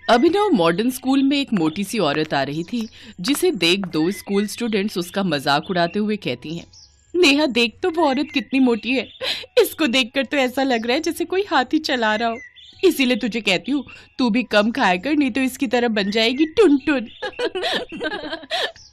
अभिनव modern school में एक मोटी सी औरत आ रही थी, जिसे देख दो स्कूल स्टूडेंट्स उसका मजाक उड़ाते हुए कहती हैं, नेहा देख तो वो औरत कितनी मोटी है। इसको देखकर तो ऐसा लग रहा है जैसे कोई हाथी चला रहा हो। इसीलिए तुझे कहती हूँ, तू भी कम खाया कर, नहीं तो इसकी तरह बन जाएगी टुनटुन।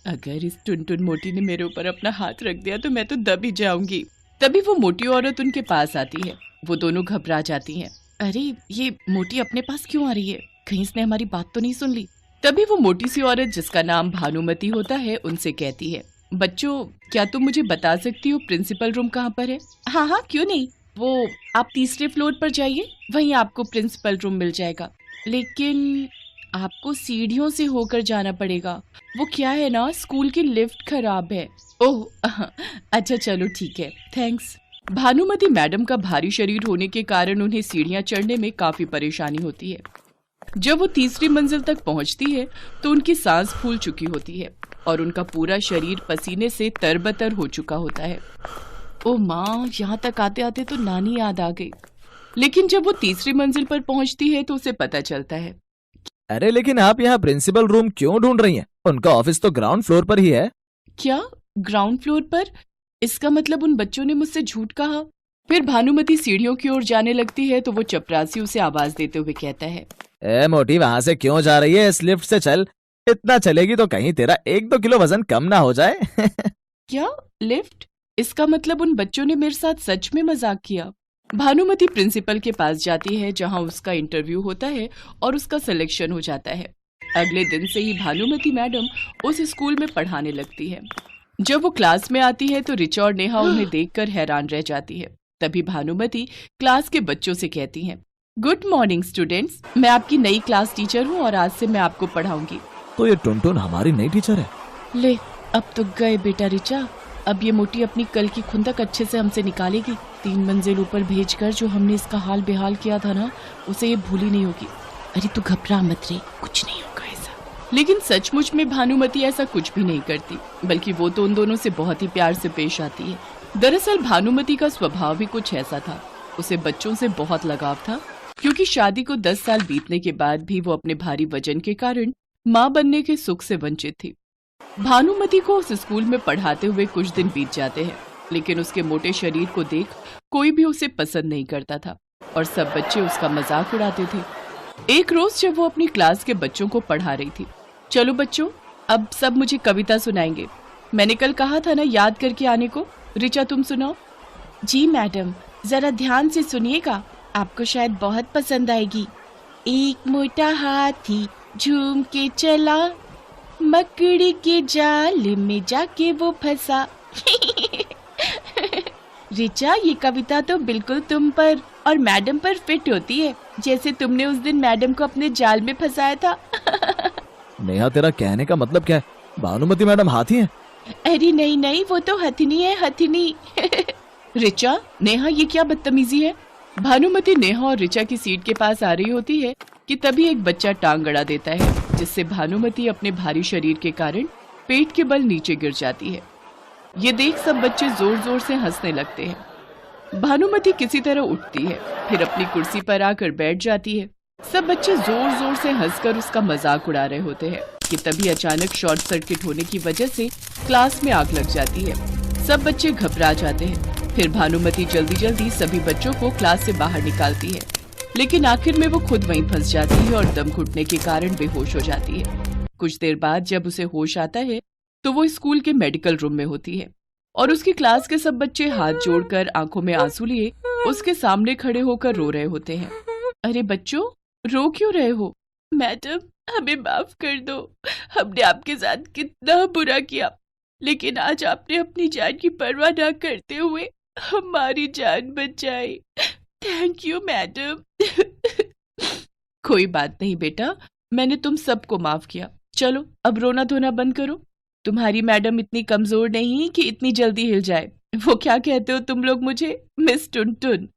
अगर इस टुनटुन मोटी ने मेरे ऊपर अपना हाथ रख दिया तो मैं तो दब ही जाऊंगी। तभी वो मोटी औरत उनके पास आती है। वो दोनों घबरा जाती हैं। अरे ये मोटी अपने पास क्यों आ रही है? कहीं इसने हमारी बात तो नहीं सुन ली। तभी वो मोटी सी औरत, जिसका नाम भानुमति होता है, उनसे कहती है, बच्चों क्या तुम मुझे बता सकती हो प्रिंसिपल रूम कहाँ पर है? हाँ हाँ क्यों नहीं, वो आप तीसरे फ्लोर पर जाइए, वहीं आपको प्रिंसिपल रूम मिल जाएगा। लेकिन आपको सीढ़ियों से होकर जाना पड़ेगा। वो क्या है ना, स्कूल की लिफ्ट खराब है। ओह अच्छा चलो ठीक है, थैंक्स। भानुमति मैडम का भारी शरीर होने के कारण उन्हें सीढ़ियां चढ़ने में काफी परेशानी होती है। जब वो तीसरी मंजिल तक पहुंचती है तो उनकी सांस फूल चुकी होती है और उनका पूरा शरीर पसीने से तरबतर हो चुका होता है। ओ माँ, यहाँ तक आते आते तो नानी याद आ गई। लेकिन जब वो तीसरी मंजिल पर पहुंचती है तो उसे पता चलता है, अरे लेकिन आप यहाँ प्रिंसिपल रूम क्यों ढूंढ रही हैं? उनका ऑफिस तो ग्राउंड फ्लोर पर ही है। क्या ग्राउंड फ्लोर पर? इसका मतलब उन बच्चों ने मुझसे झूठ कहा। फिर भानुमति सीढ़ियों की ओर जाने लगती है तो वो चपरासी उसे आवाज देते हुए कहता है, ए मोटी, वहां से क्यों जा रही है? इस लिफ्ट से चल। इतना चलेगी तो कहीं तेरा 1-2 किलो वजन कम ना हो जाए। क्या लिफ्ट? इसका मतलब उन बच्चों ने मेरे साथ सच में मजाक किया। भानुमति प्रिंसिपल के पास जाती है, जहां उसका इंटरव्यू होता है और उसका सिलेक्शन हो जाता है। अगले दिन से ही भानुमति मैडम उस स्कूल में पढ़ाने लगती है। जब वो क्लास में आती है तो रिचा और नेहा उन्हें देखकर हैरान रह जाती है। तभी भानुमति क्लास के बच्चों से कहती हैं, गुड मॉर्निंग स्टूडेंट्स, मैं आपकी नई क्लास टीचर हूँ और आज से मैं आपको पढ़ाऊंगी। तो ये टुनटुन हमारी नई टीचर है? ले, अब तो गए बेटा रिचा। अब ये मोटी अपनी कल की खुंदक अच्छे से हमसे निकालेगी। 3 मंजिल ऊपर भेजकर जो हमने इसका हाल बेहाल किया था ना, उसे ये भूली नहीं होगी। अरे तू घबरा मत रे, कुछ नहीं होगा ऐसा। लेकिन सचमुच में भानुमति ऐसा कुछ भी नहीं करती, बल्कि वो तो उन दोनों से बहुत ही प्यार से पेश आती है। दरअसल भानुमति का स्वभाव भी कुछ ऐसा था। उसे बच्चों से बहुत लगाव था, क्योंकि शादी को 10 साल बीतने के बाद भी वो अपने भारी वजन के कारण माँ बनने के सुख से वंचित थी। भानुमति को उस स्कूल में पढ़ाते हुए कुछ दिन बीत जाते हैं, लेकिन उसके मोटे शरीर को देख कोई भी उसे पसंद नहीं करता था और सब बच्चे उसका मजाक उड़ाते थे। एक रोज जब वो अपनी क्लास के बच्चों को पढ़ा रही थी, चलो बच्चों, अब सब मुझे कविता सुनाएंगे। मैंने कल कहा था ना याद करके आने को। रिचा तुम सुनाओ। जी मैडम, जरा ध्यान से सुनिएगा, आपको शायद बहुत पसंद आएगी। एक मोटा हाथी झूम के चला, मकड़ी के जाल में जाके वो फंसा। रिचा, ये कविता तो बिल्कुल तुम पर और मैडम पर फिट होती है, जैसे तुमने उस दिन मैडम को अपने जाल में फंसाया था। नेहा, तेरा कहने का मतलब क्या है? भानुमति मैडम हाथी हैं? अरे नहीं नहीं, वो तो हथिनी है, हथिनी। रिचा, नेहा, ये क्या बदतमीजी है? भानुमति नेहा और रिचा की सीट के पास आ रही होती है कि तभी एक बच्चा टांग अड़ा देता है, जिससे भानुमति अपने भारी शरीर के कारण पेट के बल नीचे गिर जाती है। ये देख सब बच्चे जोर जोर से हंसने लगते हैं। भानुमति किसी तरह उठती है, फिर अपनी कुर्सी पर आकर बैठ जाती है। सब बच्चे जोर जोर से हंसकर उसका मजाक उड़ा रहे होते हैं कि तभी अचानक शॉर्ट सर्किट होने की वजह से क्लास में आग लग जाती है। सब बच्चे घबरा जाते हैं। फिर भानुमति जल्दी जल्दी सभी बच्चों को क्लास से बाहर निकालती है, लेकिन आखिर में वो खुद वहीं फंस जाती है और दम घुटने के कारण बेहोश हो जाती है। कुछ देर बाद जब उसे होश आता है तो वो स्कूल के मेडिकल रूम में होती है और उसकी क्लास के सब बच्चे हाथ जोड़कर आंखों में आंसू लिए उसके सामने खड़े होकर रो रहे होते हैं। अरे बच्चों, रो क्यों रहे हो? मैडम, हमें माफ कर दो, हमने आपके साथ कितना बुरा किया, लेकिन आज आपने अपनी जान की परवाह न करते हुए हमारी जान बचाई। Thank you madam. कोई बात नहीं बेटा, मैंने तुम सबको माफ किया। चलो अब रोना धोना बंद करो। तुम्हारी मैडम इतनी कमजोर नहीं कि इतनी जल्दी हिल जाए। वो क्या कहते हो तुम लोग मुझे, मिस टुनटुन?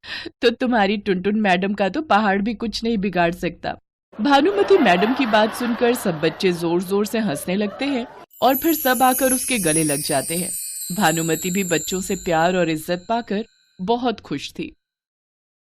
तो तुम्हारी टुनटुन मैडम का तो पहाड़ भी कुछ नहीं बिगाड़ सकता। भानुमति मैडम की बात सुनकर सब बच्चे जोर जोर से हंसने लगते हैं और फिर सब आकर उसके गले लग जाते हैं। भानुमति भी बच्चों से प्यार और इज्जत पाकर बहुत खुश थी।